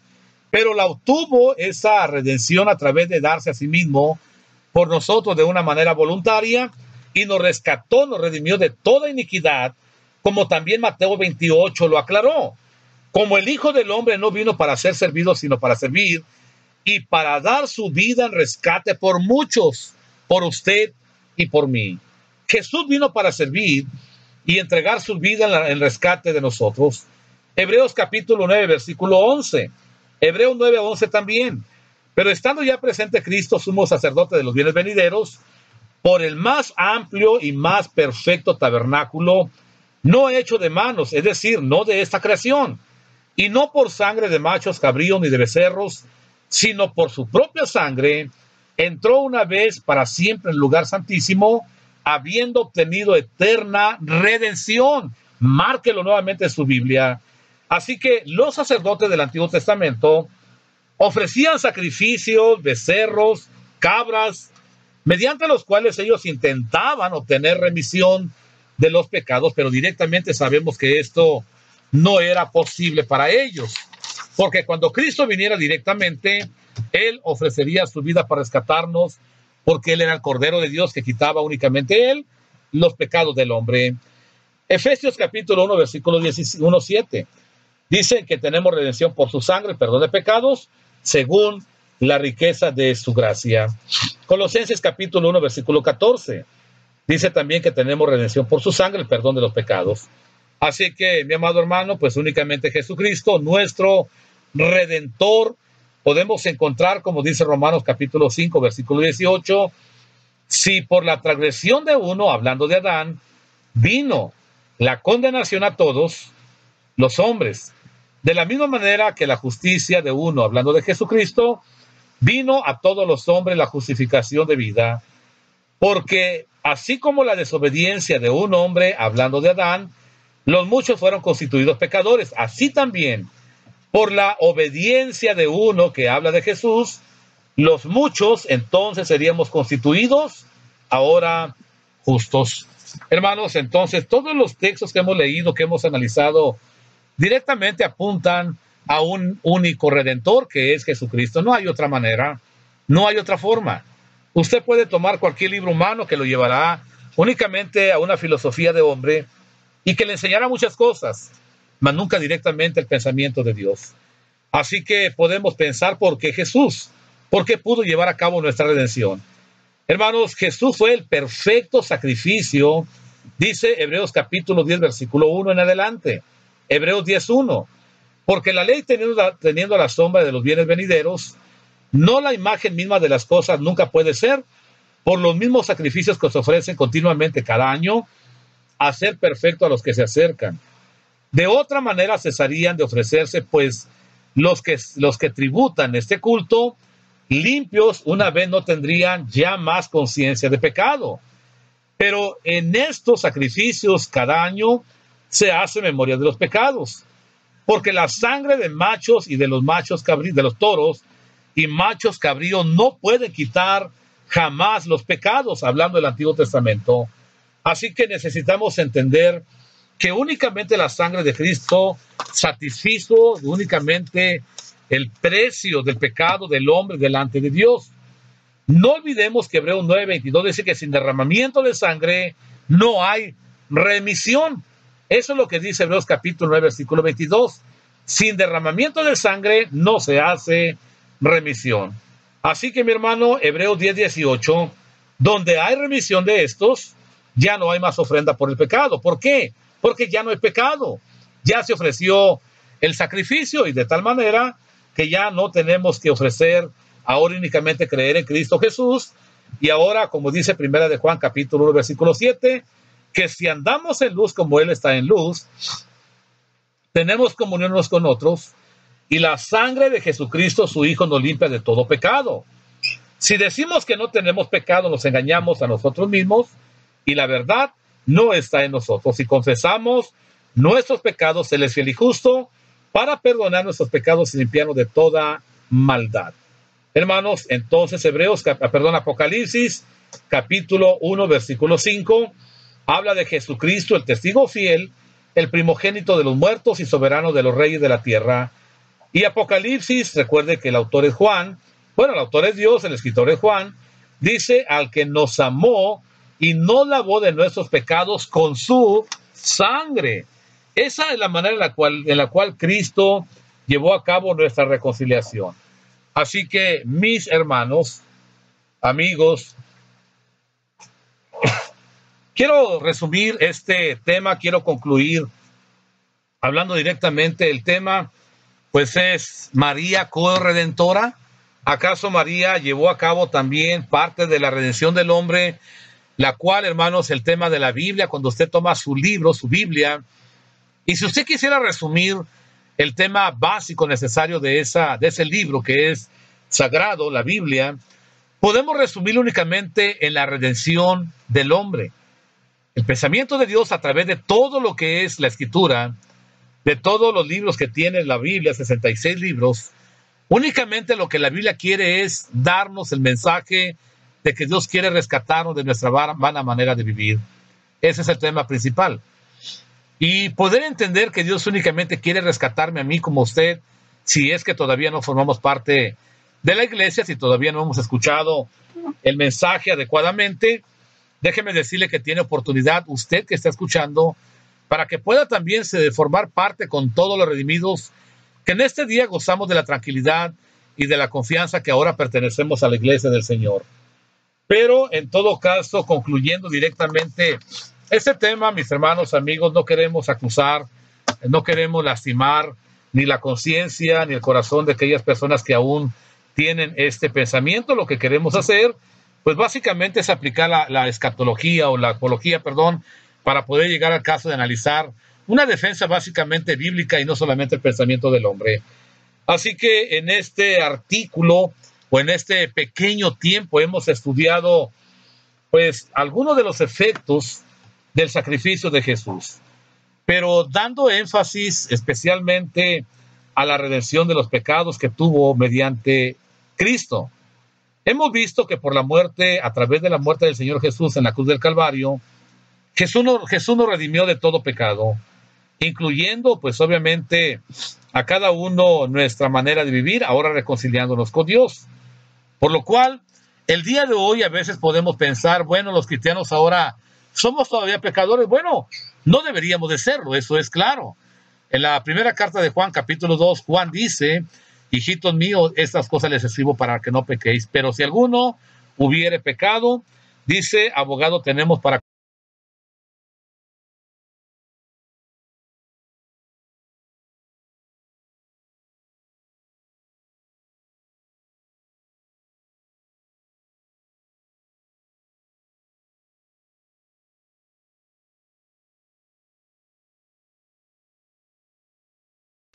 B: pero la obtuvo esa redención a través de darse a sí mismo por nosotros de una manera voluntaria y nos rescató, nos redimió de toda iniquidad, como también Mateo 28 lo aclaró. Como el Hijo del Hombre no vino para ser servido, sino para servir y para dar su vida en rescate por muchos, por usted y por mí. Jesús vino para servir y entregar su vida en rescate de nosotros. Hebreos capítulo 9, versículo 11. Hebreos 9:11 también. Pero estando ya presente Cristo, sumo sacerdote de los bienes venideros, por el más amplio y más perfecto tabernáculo, no hecho de manos, es decir, no de esta creación, y no por sangre de machos, cabríos ni de becerros, sino por su propia sangre, entró una vez para siempre en el lugar santísimo, habiendo obtenido eterna redención. Márquelo nuevamente en su Biblia. Así que los sacerdotes del Antiguo Testamento ofrecían sacrificios, becerros, cabras, mediante los cuales ellos intentaban obtener remisión de los pecados, pero directamente sabemos que esto no era posible para ellos, porque cuando Cristo viniera directamente, Él ofrecería su vida para rescatarnos, porque Él era el Cordero de Dios que quitaba únicamente Él los pecados del hombre. Efesios capítulo 1, versículo 1-7, dice que tenemos redención por su sangre, perdón de pecados, según la riqueza de su gracia. Colosenses capítulo 1, versículo 14, dice también que tenemos redención por su sangre, el perdón de los pecados. Así que, mi amado hermano, pues únicamente Jesucristo, nuestro Redentor, podemos encontrar, como dice Romanos capítulo 5, versículo 18, si por la transgresión de uno, hablando de Adán, vino la condenación a todos los hombres, de la misma manera que la justicia de uno, hablando de Jesucristo, vino a todos los hombres la justificación de vida, porque así como la desobediencia de un hombre, hablando de Adán, los muchos fueron constituidos pecadores, así también, por la obediencia de uno que habla de Jesús, los muchos entonces seríamos constituidos ahora justos. Hermanos, entonces todos los textos que hemos leído, que hemos analizado, directamente apuntan a un único Redentor, que es Jesucristo. No hay otra manera, no hay otra forma. Usted puede tomar cualquier libro humano que lo llevará únicamente a una filosofía de hombre y que le enseñará muchas cosas, mas nunca directamente el pensamiento de Dios. Así que podemos pensar por qué Jesús, por qué pudo llevar a cabo nuestra redención. Hermanos, Jesús fue el perfecto sacrificio, dice Hebreos capítulo 10, versículo 1 en adelante. Hebreos 10:1, porque la ley teniendo la sombra de los bienes venideros, no la imagen misma de las cosas nunca puede ser, por los mismos sacrificios que se ofrecen continuamente cada año, hacer perfecto a los que se acercan. De otra manera cesarían de ofrecerse, pues los que tributan este culto, limpios una vez no tendrían ya más conciencia de pecado. Pero en estos sacrificios cada año se hace memoria de los pecados, porque la sangre de machos y de los machos cabríos, de los toros y machos cabríos no puede quitar jamás los pecados, hablando del Antiguo Testamento. Así que necesitamos entender que únicamente la sangre de Cristo satisfizo únicamente el precio del pecado del hombre delante de Dios. No olvidemos que Hebreos 9:22 dice que sin derramamiento de sangre no hay remisión. Eso es lo que dice Hebreos capítulo 9, versículo 22. Sin derramamiento de sangre no se hace remisión. Así que, mi hermano, Hebreos 10:18, donde hay remisión de estos, ya no hay más ofrenda por el pecado. ¿Por qué? Porque ya no hay pecado. Ya se ofreció el sacrificio y de tal manera que ya no tenemos que ofrecer ahora únicamente creer en Cristo Jesús. Y ahora, como dice Primera de Juan capítulo 1, versículo 7, que si andamos en luz como Él está en luz, tenemos comunión unos con otros, y la sangre de Jesucristo, su Hijo, nos limpia de todo pecado. Si decimos que no tenemos pecado, nos engañamos a nosotros mismos, y la verdad no está en nosotros. Si confesamos nuestros pecados, Él es fiel y justo para perdonar nuestros pecados y limpiarnos de toda maldad. Hermanos, entonces Apocalipsis, capítulo 1, versículo 5, habla de Jesucristo, el testigo fiel, el primogénito de los muertos y soberano de los reyes de la tierra. Y Apocalipsis, recuerde que el autor es Juan, bueno, el autor es Dios, el escritor es Juan, dice al que nos amó y nos lavó de nuestros pecados con su sangre. Esa es la manera en la cual Cristo llevó a cabo nuestra reconciliación. Así que, mis hermanos, amigos, quiero resumir este tema, quiero concluir hablando directamente. El tema, pues, es María corredentora. ¿Acaso María llevó a cabo también parte de la redención del hombre, la cual, hermanos, el tema de la Biblia, cuando usted toma su libro, su Biblia, y si usted quisiera resumir el tema básico necesario de ese libro que es sagrado, la Biblia, podemos resumirlo únicamente en la redención del hombre. El pensamiento de Dios a través de todo lo que es la Escritura, de todos los libros que tiene la Biblia, 66 libros, únicamente lo que la Biblia quiere es darnos el mensaje de que Dios quiere rescatarnos de nuestra vana manera de vivir. Ese es el tema principal. Y poder entender que Dios únicamente quiere rescatarme a mí como usted, si es que todavía no formamos parte de la iglesia, si todavía no hemos escuchado el mensaje adecuadamente, déjeme decirle que tiene oportunidad usted que está escuchando para que pueda también formar parte con todos los redimidos que en este día gozamos de la tranquilidad y de la confianza que ahora pertenecemos a la iglesia del Señor. Pero en todo caso, concluyendo directamente este tema, mis hermanos, amigos, no queremos acusar, no queremos lastimar ni la conciencia ni el corazón de aquellas personas que aún tienen este pensamiento. Lo que queremos hacer, pues básicamente es aplicar la escatología o la apología, para poder llegar al caso de analizar una defensa básicamente bíblica y no solamente el pensamiento del hombre. Así que en este artículo o en este pequeño tiempo hemos estudiado pues algunos de los efectos del sacrificio de Jesús, pero dando énfasis especialmente a la redención de los pecados que tuvo mediante Cristo. Hemos visto que por la muerte, a través de la muerte del Señor Jesús en la cruz del Calvario, Jesús nos redimió de todo pecado, incluyendo pues obviamente a cada uno nuestra manera de vivir, ahora reconciliándonos con Dios. Por lo cual, el día de hoy a veces podemos pensar, bueno, los cristianos ahora somos todavía pecadores. Bueno, no deberíamos de serlo, eso es claro. En la primera carta de Juan, capítulo 2, Juan dice, hijitos míos, estas cosas les escribo para que no pequéis, pero si alguno hubiere pecado, dice, abogado tenemos para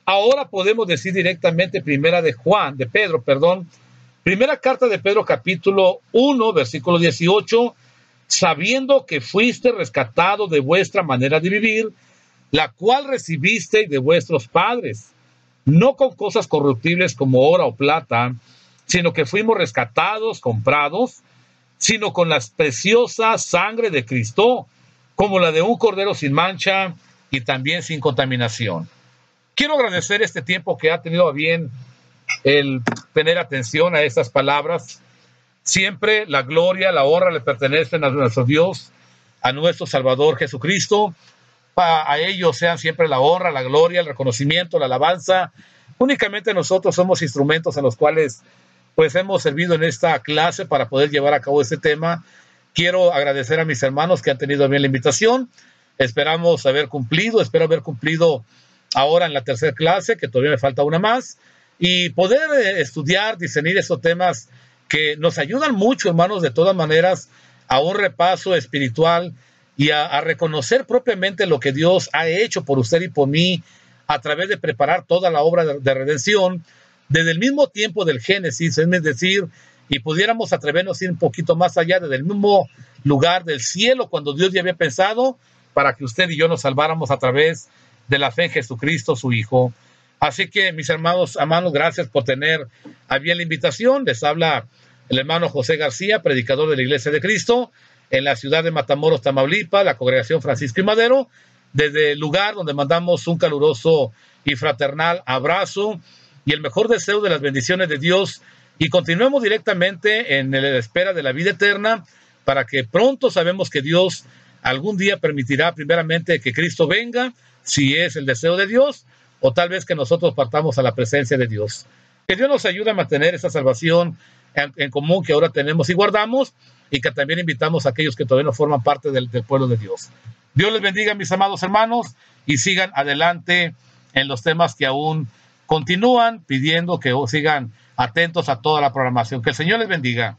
B: ahora podemos decir directamente primera carta de Pedro capítulo 1, versículo 18, sabiendo que fuiste rescatado de vuestra manera de vivir, la cual recibisteis de vuestros padres, no con cosas corruptibles como oro o plata, sino que fuimos rescatados, comprados, sino con la preciosa sangre de Cristo, como la de un cordero sin mancha y también sin contaminación. Quiero agradecer este tiempo que ha tenido a bien el tener atención a estas palabras. Siempre la gloria, la honra le pertenecen a nuestro Dios, a nuestro Salvador Jesucristo. A ellos sean siempre la honra, la gloria, el reconocimiento, la alabanza. Únicamente nosotros somos instrumentos en los cuales pues hemos servido en esta clase para poder llevar a cabo este tema. Quiero agradecer a mis hermanos que han tenido bien la invitación. Espero haber cumplido ahora en la tercera clase, que todavía me falta una más, y poder estudiar, discernir esos temas que nos ayudan mucho, hermanos, de todas maneras, a un repaso espiritual y a reconocer propiamente lo que Dios ha hecho por usted y por mí a través de preparar toda la obra de redención desde el mismo tiempo del Génesis, es decir, y pudiéramos atrevernos a ir un poquito más allá, desde el mismo lugar del cielo, cuando Dios ya había pensado para que usted y yo nos salváramos a través de la fe en Jesucristo, su Hijo. Así que, mis hermanos, gracias por tener a bien la invitación. Les habla el hermano José García, predicador de la Iglesia de Cristo, en la ciudad de Matamoros, Tamaulipas, la congregación Francisco y Madero, desde el lugar donde mandamos un caluroso y fraternal abrazo y el mejor deseo de las bendiciones de Dios, y continuemos directamente en la espera de la vida eterna, para que pronto sabemos que Dios algún día permitirá primeramente que Cristo venga, si es el deseo de Dios, o tal vez que nosotros partamos a la presencia de Dios. Que Dios nos ayude a mantener esa salvación en común que ahora tenemos y guardamos, y que también invitamos a aquellos que todavía no forman parte del pueblo de Dios. Dios les bendiga, mis amados hermanos, y sigan adelante en los temas que aún continúan, pidiendo que sigan atentos a toda la programación. Que el Señor les bendiga.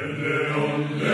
A: El león